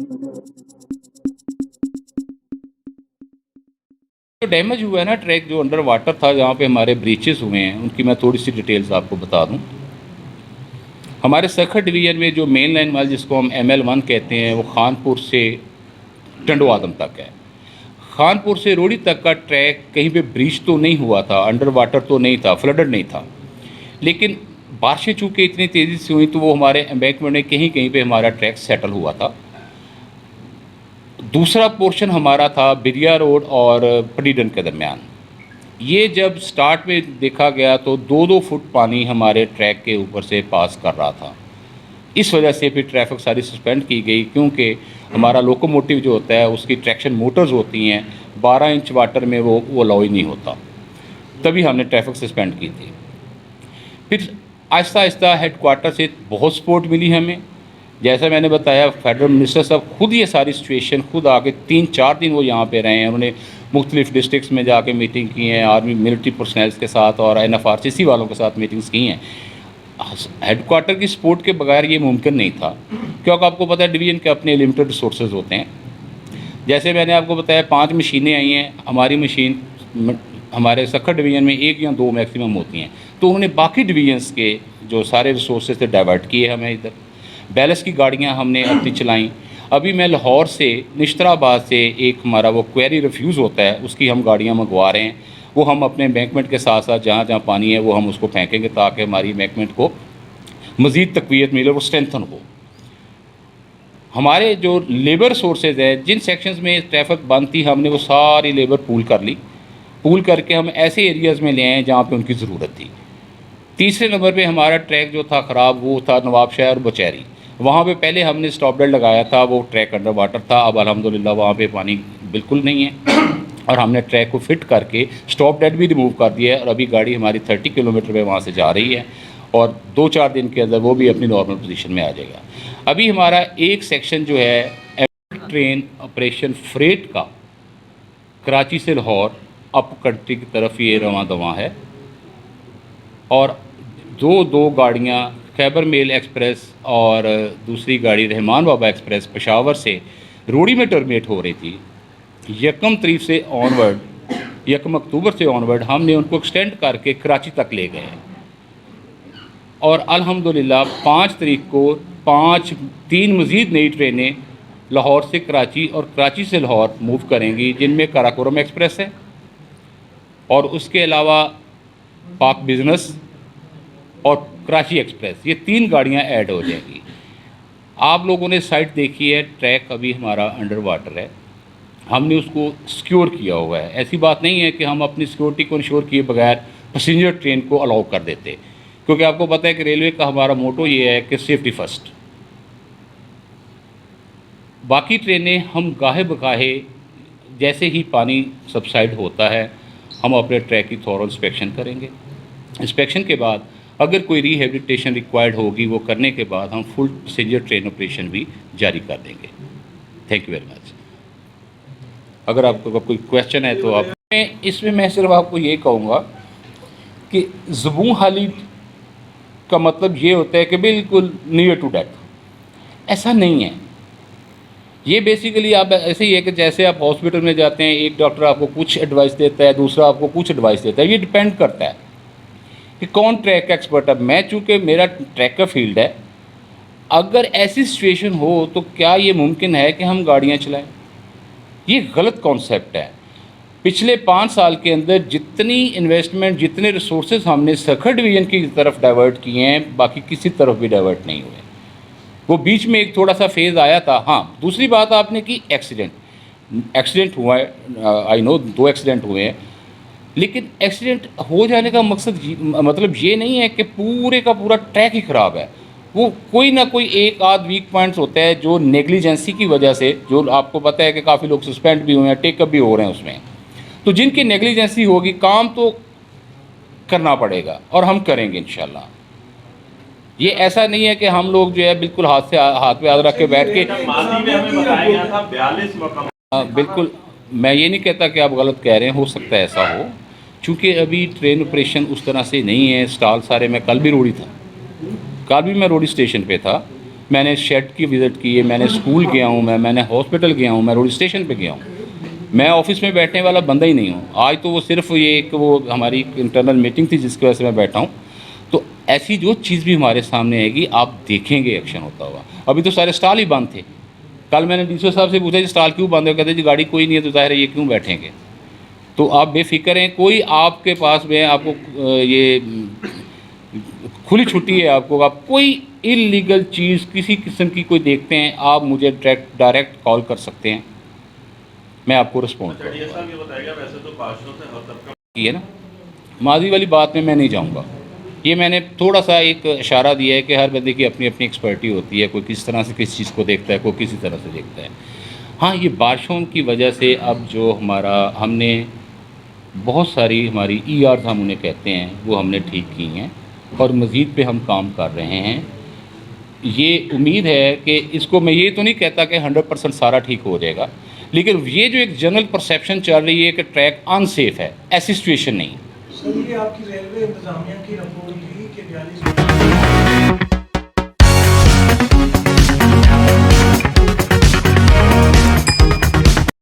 जो डैमेज हुआ है ना ट्रैक, जो अंडर वाटर था, जहाँ पे हमारे ब्रीचेस हुए हैं, उनकी मैं थोड़ी सी डिटेल्स आपको बता दूं। हमारे सरखड़ डिवीज़न में जो मेन लाइन माल जिसको हम ML1 कहते हैं, वो खानपुर से टंडवादम तक है। खानपुर से रोड़ी तक का ट्रैक कहीं पे ब्रीच तो नहीं हुआ था, अंडर वाटर तो नहीं था, फ्लडेड नहीं था, लेकिन बारिशें चूँकि इतनी तेज़ी से हुई तो वो हमारे एम्बैंकमेंट में कहीं कहीं पे हमारा ट्रैक सेटल हुआ था। दूसरा पोर्शन हमारा था बिरिया रोड और पडीडन के दरमियान। ये जब स्टार्ट में देखा गया तो 2-2 फुट पानी हमारे ट्रैक के ऊपर से पास कर रहा था। इस वजह से फिर ट्रैफिक सारी सस्पेंड की गई, क्योंकि हमारा लोकोमोटिव जो होता है उसकी ट्रैक्शन मोटर्स होती हैं, 12 इंच वाटर में वो अलाउ ही नहीं होता। तभी हमने ट्रैफिक सस्पेंड की थी। फिर आहिस्ता आहिस्ता हेडक्वार्टर से बहुत सपोर्ट मिली हमें। जैसा मैंने बताया, फेडरल मिनिस्टर साहब खुद ये सारी सिचुएशन खुद आके 3-4 दिन वो यहाँ पे रहे हैं। उन्होंने मुख्तलिफ़ डिस्ट्रिक्ट्स में जाके मीटिंग की हैं, आर्मी मिलिट्री पर्सनल्स के साथ और NFRCC वालों के साथ मीटिंग्स की हैं। हेडक्वार्टर की सपोर्ट के बगैर ये मुमकिन नहीं था, क्योंकि आपको पता है डिवीज़न के अपने लिमिटेड रिसोर्सेज होते हैं। जैसे मैंने आपको बताया 5 मशीनें आई हैं, हमारी मशीन हमारे सरखड़ डिवीज़न में 1 या 2 मैक्सिमम होती हैं, तो उन्होंने बाकी डिवीजन्स के जो सारे रिसोर्सेज थे डाइवर्ट किए हमें इधर। बैलेंस की गाड़ियाँ हमने अपनी चलाई। अभी मैं लाहौर से, निश्तराबाद से एक हमारा वो क्वेरी रिफ्यूज़ होता है, उसकी हम गाड़ियाँ मंगवा रहे हैं। वो हम अपने एम्बैंकमेंट के साथ साथ जहाँ जहाँ पानी है वो हम उसको फेंकेंगे, ताकि हमारी एम्बैंकमेंट को मज़ीद तक़वियत मिले, वो स्ट्रेंथन हो। हमारे जो लेबर सोर्सेज है, जिन सेक्शंस में ट्रैफिक बंद थी, हमने वो सारी लेबर पूल कर ली। पूल करके हम ऐसे एरियाज़ में ले आए जहाँ पे उनकी ज़रूरत थी। तीसरे नंबर पे हमारा ट्रैक जो था ख़राब, वो था नवाबशाह और बचैरी। वहाँ पे पहले हमने स्टॉप बेल्ट लगाया था, वो ट्रैक अंडर वाटर था। अब अल्हम्दुलिल्लाह वहाँ पे पानी बिल्कुल नहीं है और हमने ट्रैक को फिट करके स्टॉप डेट भी रिमूव कर दिया है और अभी गाड़ी हमारी 30 किलोमीटर पे वहाँ से जा रही है और 2-4 दिन के अंदर वो भी अपनी नॉर्मल पोजीशन में आ जाएगा। अभी हमारा एक सेक्शन जो है ट्रेन ऑपरेशन फ्रेट का, कराची से लाहौर अप कंट्री की तरफ ये रवां दवां है, और दो गाड़ियाँ खैबर मेल एक्सप्रेस और दूसरी गाड़ी रहमान बाबा एक्सप्रेस पेशावर से रोड़ी में टर्मिनेट हो रही थी। 1 तारीख से ऑनवर्ड, 1 अक्टूबर से ऑनवर्ड हमने उनको एक्सटेंड करके कराची तक ले गए और अल्हम्दुलिल्लाह 5 तारीख को 3 मज़ीद नई ट्रेनें लाहौर से कराची और कराची से लाहौर मूव करेंगी, जिनमें काराकोरम एक्सप्रेस है और उसके अलावा पाक बिज़नेस और कराची एक्सप्रेस, ये 3 गाड़ियाँ ऐड हो जाएंगी। आप लोगों ने साइट देखी है, ट्रैक अभी हमारा अंडर वाटर है, हमने उसको सिक्योर किया हुआ है। ऐसी बात नहीं है कि हम अपनी सिक्योरिटी को इंश्योर किए बगैर पैसेंजर ट्रेन को अलाउ कर देते, क्योंकि आपको पता है कि रेलवे का हमारा मोटो ये है कि सेफ्टी फर्स्ट। बाकी ट्रेनें हम गाहे बगाहे जैसे ही पानी सबसाइड होता है हम अपने ट्रैक की थॉरो इंस्पेक्शन करेंगे। इंस्पेक्शन के बाद अगर कोई रिहेबिलिटेशन रिक्वायर्ड होगी, वो करने के बाद हम फुल पैसेंजर ट्रेन ऑपरेशन भी जारी कर देंगे। Thank you very much. अगर आपको कोई क्वेश्चन है तो आप इसमें मैं सिर्फ आपको ये कहूँगा कि ज़ुबून हाली का मतलब ये होता है कि बिल्कुल नियर टू डेथ। ऐसा नहीं है। ये बेसिकली आप ऐसे ही है कि जैसे आप हॉस्पिटल में जाते हैं, एक डॉक्टर आपको कुछ एडवाइस देता है, दूसरा आपको कुछ एडवाइस देता है। ये डिपेंड करता है कि कौन ट्रैक का एक्सपर्ट है। मैं चूँकि मेरा ट्रैक का फील्ड है, अगर ऐसी सिचुएशन हो तो क्या ये मुमकिन है कि हम गाड़ियाँ चलाएं? ये गलत कॉन्सेप्ट है। पिछले 5 साल के अंदर जितनी इन्वेस्टमेंट, जितने रिसोर्सेज हमने सरखड़ डिवीज़न की तरफ डाइवर्ट किए हैं, बाकी किसी तरफ भी डाइवर्ट नहीं हुए। वो बीच में एक थोड़ा सा फेज़ आया था। हाँ, दूसरी बात आपने की एक्सीडेंट हुआ है, आई नो 2 एक्सीडेंट हुए हैं, लेकिन एक्सीडेंट हो जाने का मकसद मतलब ये नहीं है कि पूरे का पूरा ट्रैक ही ख़राब है। वो कोई ना कोई एक आध वीक पॉइंट्स होता है जो नेग्लिजेंसी की वजह से, जो आपको पता है कि काफ़ी लोग सस्पेंड भी हुए हैं, टेकअप भी हो रहे हैं उसमें। तो जिनकी नेग्लिजेंसी होगी, काम तो करना पड़ेगा और हम करेंगे इंशाल्लाह। ये ऐसा नहीं है कि हम लोग जो है बिल्कुल हाथ पे हाथ रख के बैठ के बिल्कुल, मैं ये नहीं कहता कि आप गलत कह रहे हैं, हो सकता है ऐसा हो, चूँकि अभी ट्रेन ऑपरेशन उस तरह से नहीं है। स्टॉल सारे, मैं कल भी रोड़ी था, कल भी मैं रोड़ी स्टेशन पे था, मैंने शेड की विज़िट की है, मैंने स्कूल गया हूँ, मैंने हॉस्पिटल गया हूँ, मैं रोड स्टेशन पे गया हूँ। मैं ऑफिस में बैठने वाला बंदा ही नहीं हूँ। आज तो वो सिर्फ ये एक वो हमारी इंटरनल मीटिंग थी जिसकी वजह से मैं बैठा हूँ। तो ऐसी जो चीज़ भी हमारे सामने आएगी आप देखेंगे एक्शन होता हुआ। अभी तो सारे स्टॉल ही बंद थे। कल मैंने डीसीओ साहब से पूछा जी स्टॉल क्यों बंद है, कहते जी गाड़ी कोई नहीं है तो ज़ाहिर है ये क्यों बैठेंगे। तो आप बेफिक्र हैं, कोई आपके पास में आपको ये खुली छुट्टी है आपको, आप कोई इलीगल चीज़ किसी किस्म की कोई देखते हैं आप मुझे डायरेक्ट कॉल कर सकते हैं, मैं आपको रिस्पॉन्ड करूँगा। ये बताएगा वैसे तो बादशाहों से हर तरफ की है ना, माजी वाली बात में मैं नहीं जाऊँगा। ये मैंने थोड़ा सा एक इशारा दिया है कि हर बंदे की अपनी अपनी एक्सपर्टी होती है, कोई किस तरह से किस चीज़ को देखता है, कोई किसी तरह से देखता है। हाँ, ये बारिशों की वजह से अब जो हमारा हमने बहुत सारी हमारी ईआरज़ हम उन्हें कहते हैं वो हमने ठीक की हैं और मज़ीद पे हम काम कर रहे हैं। ये उम्मीद है कि इसको मैं ये तो नहीं कहता कि 100% सारा ठीक हो जाएगा, लेकिन ये जो एक जनरल परसेप्शन चल रही है कि ट्रैक अनसेफ है, ऐसी सिचुएशन नहीं है। सर, ये आपकी रेलवे इंतजामिया की रिपोर्ट थी कि 42